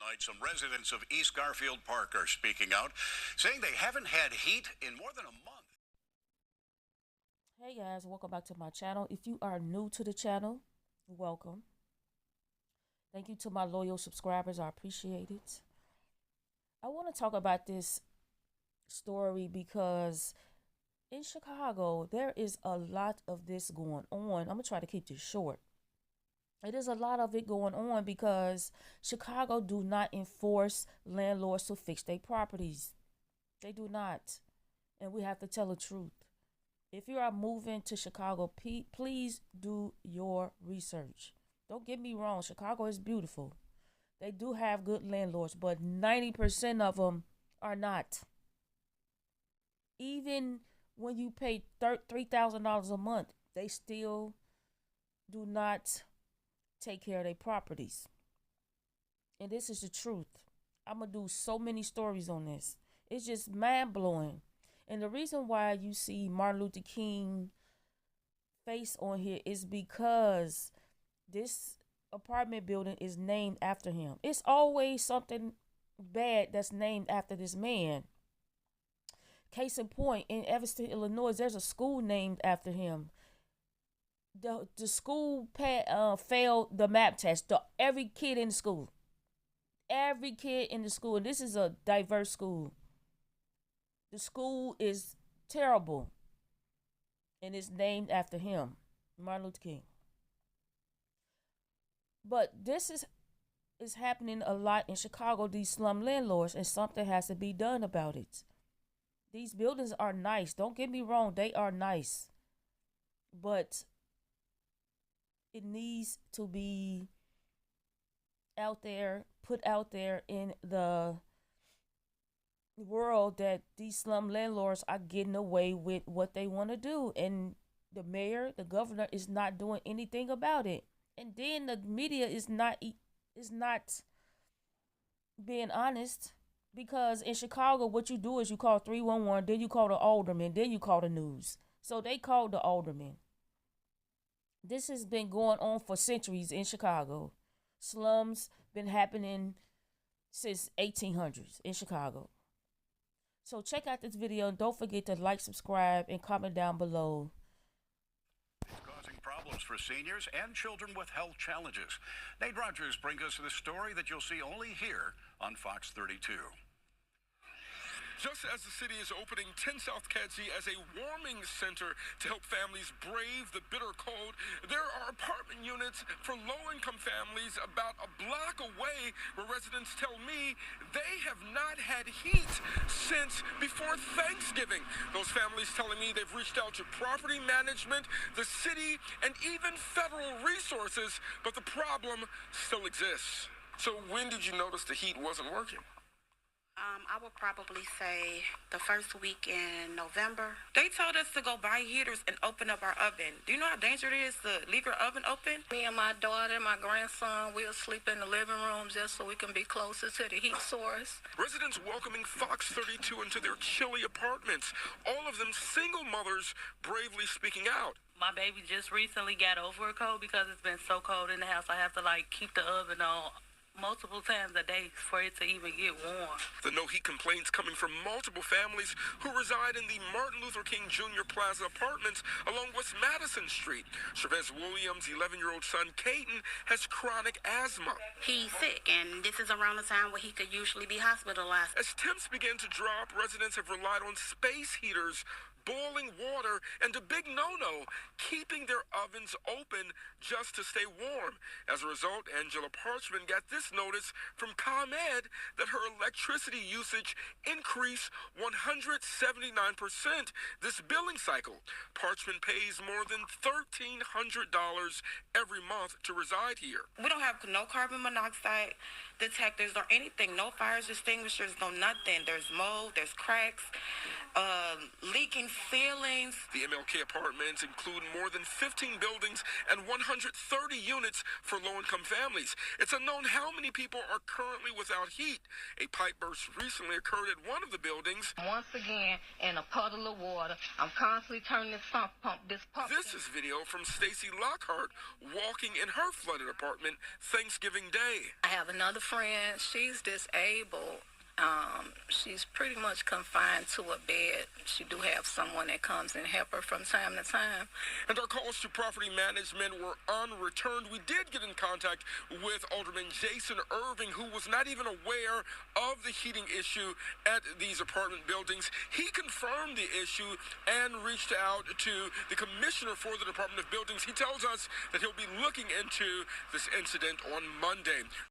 Tonight, some residents of East Garfield Park are speaking out, saying they haven't had heat in more than a month. Hey guys, welcome back to my channel. If you are new to the channel, welcome. Thank you to my loyal subscribers. I appreciate it. I want to talk about this story because in Chicago, there is a lot of this going on. I'm going to try to keep this short. It is a lot of it going on because Chicago do not enforce landlords to fix their properties. They do not. And we have to tell the truth. If you are moving to Chicago, please do your research. Don't get me wrong. Chicago is beautiful. They do have good landlords, but 90% of them are not. Even when you pay $3,000 a month, they still do not take care of their properties. And this is the truth. I'm going to do so many stories on this. It's just mind-blowing. And the reason why you see Martin Luther King face on here is because this apartment building is named after him. It's always something bad that's named after this man. Case in point, in Evanston, Illinois, there's a school named after him. The school failed the map test. Every kid in the school. Every kid in the school. And this is a diverse school. The school is terrible. And it's named after him. Martin Luther King. But this is happening a lot in Chicago, these slum landlords. And something has to be done about it. These buildings are nice. Don't get me wrong. They are nice. But it needs to be out there, put out there in the world that these slum landlords are getting away with what they want to do. And the mayor, the governor is not doing anything about it. And then the media is not being honest. Because in Chicago, what you do is you call 311, then you call the alderman, then you call the news. So they called the alderman. This has been going on for centuries in Chicago. Slums been happening since 1800s in Chicago. So check out this video and don't forget to like, subscribe, and comment down below. Causing problems for seniors and children with health challenges. Nate Rogers brings us this story that you'll see only here on Fox 32. Just as the city is opening 10 South Kedzie as a warming center to help families brave the bitter cold, there are apartment units for low-income families about a block away where residents tell me they have not had heat since before Thanksgiving. Those families telling me they've reached out to property management, the city, and even federal resources, but the problem still exists. So when did you notice the heat wasn't working? I would probably say the first week in November. They told us to go buy heaters and open up our oven. Do you know how dangerous it is to leave your oven open? Me and my daughter and my grandson, we'll sleep in the living room just so we can be closer to the heat source. Residents welcoming Fox 32 into their chilly apartments. All of them single mothers bravely speaking out. My baby just recently got over a cold because it's been so cold in the house. I have to keep the oven on multiple times a day for it to even get warm. The no heat complaints coming from multiple families who reside in the Martin Luther King Jr. Plaza apartments along West Madison Street. Chavez Williams' 11-year-old son, Caden, has chronic asthma. He's sick, and this is around the time where he could usually be hospitalized. As temps begin to drop, residents have relied on space heaters, boiling water, and a big no-no, keeping their ovens open just to stay warm. As a result, Angela Parchman got this notice from ComEd that her electricity usage increased 179% this billing cycle. Parchman pays more than $1,300 every month to reside here. We don't have no carbon monoxide detectors or anything, no fire extinguishers, no nothing. There's mold, there's cracks, leaking ceilings. The MLK apartments include more than 15 buildings and 130 units for low-income families. It's unknown how many people are currently without heat. A pipe burst recently occurred at one of the buildings. Once again, in a puddle of water, I'm constantly turning this pump. This is video from Stacy Lockhart walking in her flooded apartment Thanksgiving Day. I have another friend, she's disabled. She's pretty much confined to a bed. She do have someone that comes and help her from time to time. And our calls to property management were unreturned. We did get in contact with Alderman Jason Irving, who was not even aware of the heating issue at these apartment buildings. He confirmed the issue and reached out to the commissioner for the Department of Buildings. He tells us that he'll be looking into this incident on Monday.